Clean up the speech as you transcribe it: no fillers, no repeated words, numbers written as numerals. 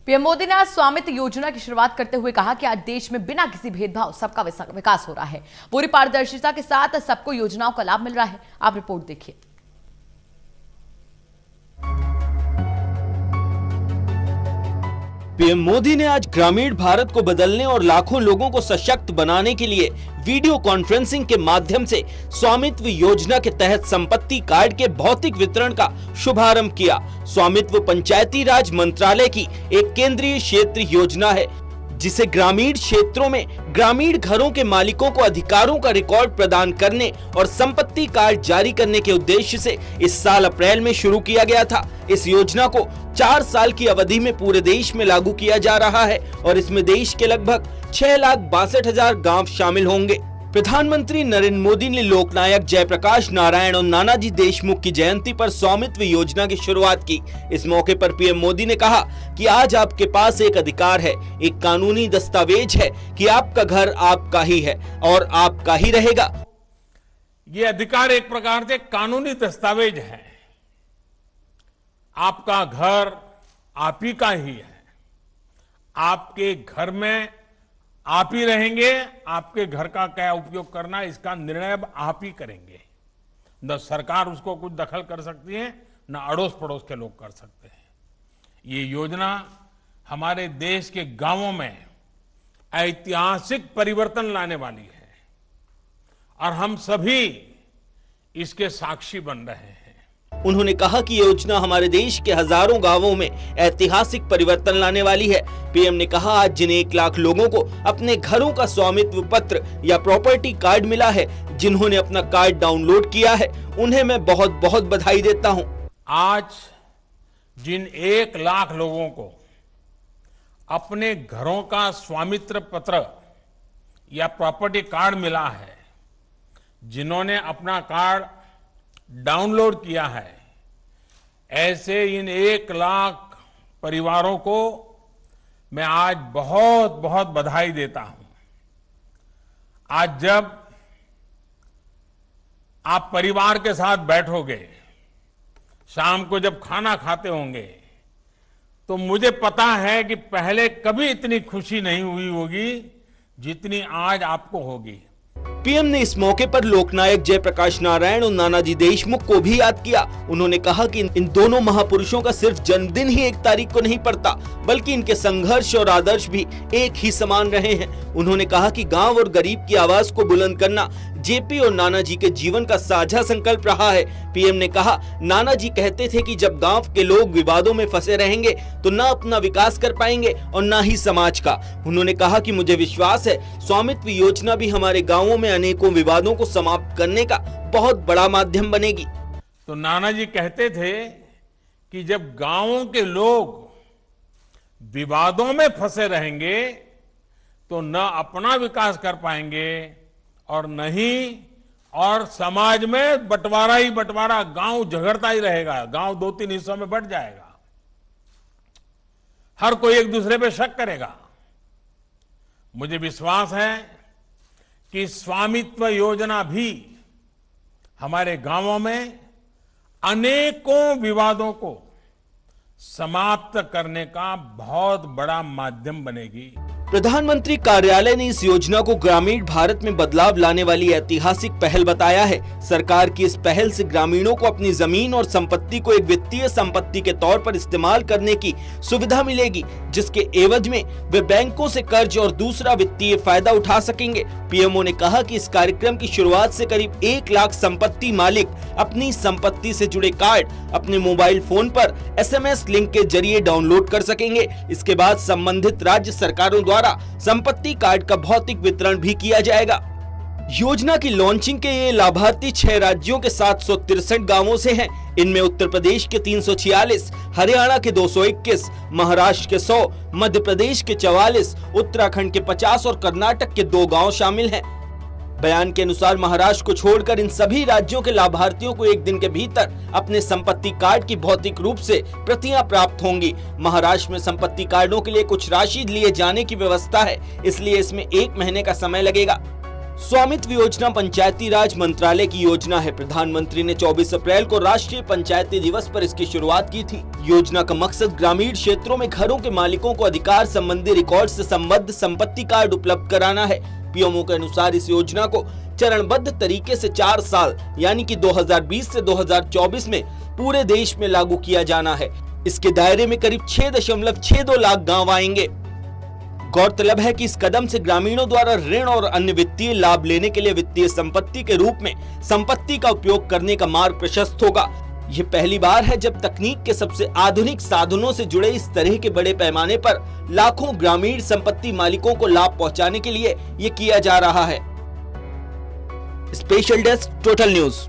PM Modi ने आज स्वामित्व योजना की शुरुआत करते हुए कहा कि आज देश में बिना किसी भेदभाव सबका विकास हो रहा है। पूरी पारदर्शिता के साथ सबको योजनाओं का लाभ मिल रहा है। आप रिपोर्ट देखिए। पीएम मोदी ने आज ग्रामीण भारत को बदलने और लाखों लोगों को सशक्त बनाने के लिए वीडियो कॉन्फ्रेंसिंग के माध्यम से स्वामित्व योजना के तहत संपत्ति कार्ड के भौतिक वितरण का शुभारंभ किया। स्वामित्व पंचायती राज मंत्रालय की एक केंद्रीय क्षेत्र योजना है जिसे ग्रामीण क्षेत्रों में ग्रामीण घरों के मालिकों को अधिकारों का रिकॉर्ड प्रदान करने और संपत्ति कार्ड जारी करने के उद्देश्य से इस साल अप्रैल में शुरू किया गया था। इस योजना को 4 साल की अवधि में पूरे देश में लागू किया जा रहा है और इसमें देश के लगभग 6,62,000 गांव शामिल होंगे। प्रधानमंत्री नरेंद्र मोदी ने लोकनायक जयप्रकाश नारायण और नानाजी देशमुख की जयंती पर स्वामित्व योजना की शुरुआत की। इस मौके पर पीएम मोदी ने कहा कि आज आपके पास एक अधिकार है, एक कानूनी दस्तावेज है कि आपका घर आपका ही है और आपका ही रहेगा। ये अधिकार एक प्रकार से कानूनी दस्तावेज है। आपका घर आप ही का ही है। आपके घर में आप ही रहेंगे। आपके घर का क्या उपयोग करना है इसका निर्णय अब आप ही करेंगे। न सरकार उसको कुछ दखल कर सकती है, न अड़ोस पड़ोस के लोग कर सकते हैं। ये योजना हमारे देश के गांवों में ऐतिहासिक परिवर्तन लाने वाली है और हम सभी इसके साक्षी बन रहे हैं। उन्होंने कहा कि योजना हमारे देश के हजारों गांवों में ऐतिहासिक परिवर्तन लाने वाली है। पीएम ने कहा आज जिन 1 लाख लोगों को अपने घरों का स्वामित्व पत्र या प्रॉपर्टी कार्ड मिला है, जिन्होंने अपना कार्ड डाउनलोड किया है, उन्हें मैं बहुत बहुत बधाई देता हूं। आज जिन 1 लाख लोगों को अपने घरों का स्वामित्व पत्र या प्रॉपर्टी कार्ड मिला है, जिन्होंने अपना कार्ड डाउनलोड किया है, ऐसे इन 1 लाख परिवारों को मैं आज बहुत बहुत बधाई देता हूं। आज जब आप परिवार के साथ बैठोगे, शाम को जब खाना खाते होंगे, तो मुझे पता है कि पहले कभी इतनी खुशी नहीं हुई होगी जितनी आज आपको होगी। पीएम ने इस मौके पर लोकनायक जयप्रकाश नारायण और नानाजी देशमुख को भी याद किया। उन्होंने कहा कि इन दोनों महापुरुषों का सिर्फ जन्मदिन ही 1 तारीख को नहीं पड़ता, बल्कि इनके संघर्ष और आदर्श भी एक ही समान रहे हैं। उन्होंने कहा कि गांव और गरीब की आवाज को बुलंद करना जेपी और नानाजी के जीवन का साझा संकल्प रहा है। पीएम ने कहा, नानाजी कहते थे कि जब गांव के लोग विवादों में फंसे रहेंगे तो न अपना विकास कर पाएंगे और न ही समाज का। उन्होंने कहा कि मुझे विश्वास है स्वामित्व योजना भी हमारे गांवों में अनेकों विवादों को समाप्त करने का बहुत बड़ा माध्यम बनेगी। तो नानाजी कहते थे कि जब गांवों के लोग विवादों में फंसे रहेंगे तो न अपना विकास कर पाएंगे और नहीं और समाज में बंटवारा ही बंटवारा, गांव झगड़ता ही रहेगा, गांव 2-3 हिस्सों में बंट जाएगा, हर कोई एक दूसरे पे शक करेगा। मुझे विश्वास है कि स्वामित्व योजना भी हमारे गांवों में अनेकों विवादों को समाप्त करने का बहुत बड़ा माध्यम बनेगी। प्रधानमंत्री कार्यालय ने इस योजना को ग्रामीण भारत में बदलाव लाने वाली ऐतिहासिक पहल बताया है। सरकार की इस पहल से ग्रामीणों को अपनी जमीन और संपत्ति को एक वित्तीय संपत्ति के तौर पर इस्तेमाल करने की सुविधा मिलेगी, जिसके एवज में वे बैंकों से कर्ज और दूसरा वित्तीय फायदा उठा सकेंगे। पीएमओ ने कहा कि इस कार्यक्रम की शुरुआत से करीब 1 लाख संपत्ति मालिक अपनी संपत्ति से जुड़े कार्ड अपने मोबाइल फोन पर SMS लिंक के जरिए डाउनलोड कर सकेंगे। इसके बाद संबंधित राज्य सरकारों द्वारा संपत्ति कार्ड का भौतिक वितरण भी किया जाएगा। योजना की लॉन्चिंग के ये लाभार्थी 6 राज्यों के 763 गांवों से हैं। इनमें उत्तर प्रदेश के 346, हरियाणा के 221, महाराष्ट्र के 100, मध्य प्रदेश के 44, उत्तराखंड के 50 और कर्नाटक के 2 गांव शामिल हैं। बयान के अनुसार महाराष्ट्र को छोड़कर इन सभी राज्यों के लाभार्थियों को 1 दिन के भीतर अपने संपत्ति कार्ड की भौतिक रूप से प्रतियां प्राप्त होंगी। महाराष्ट्र में संपत्ति कार्डों के लिए कुछ राशि लिए जाने की व्यवस्था है, इसलिए इसमें 1 महीने का समय लगेगा। स्वामित्व योजना पंचायती राज मंत्रालय की योजना है। प्रधानमंत्री ने 24 अप्रैल को राष्ट्रीय पंचायती दिवस पर इसकी शुरुआत की थी। योजना का मकसद ग्रामीण क्षेत्रों में घरों के मालिकों को अधिकार संबंधी रिकॉर्ड से संबद्ध संपत्ति कार्ड उपलब्ध कराना है। पीएमओ के अनुसार इस योजना को चरणबद्ध तरीके से 4 साल यानी कि 2020 से 2024 में पूरे देश में लागू किया जाना है। इसके दायरे में करीब 6.62 लाख गाँव आएंगे। गौरतलब है कि इस कदम से ग्रामीणों द्वारा ऋण और अन्य वित्तीय लाभ लेने के लिए वित्तीय संपत्ति के रूप में संपत्ति का उपयोग करने का मार्ग प्रशस्त होगा। यह पहली बार है जब तकनीक के सबसे आधुनिक साधनों से जुड़े इस तरह के बड़े पैमाने पर लाखों ग्रामीण संपत्ति मालिकों को लाभ पहुंचाने के लिए ये किया जा रहा है। Special desk, total news.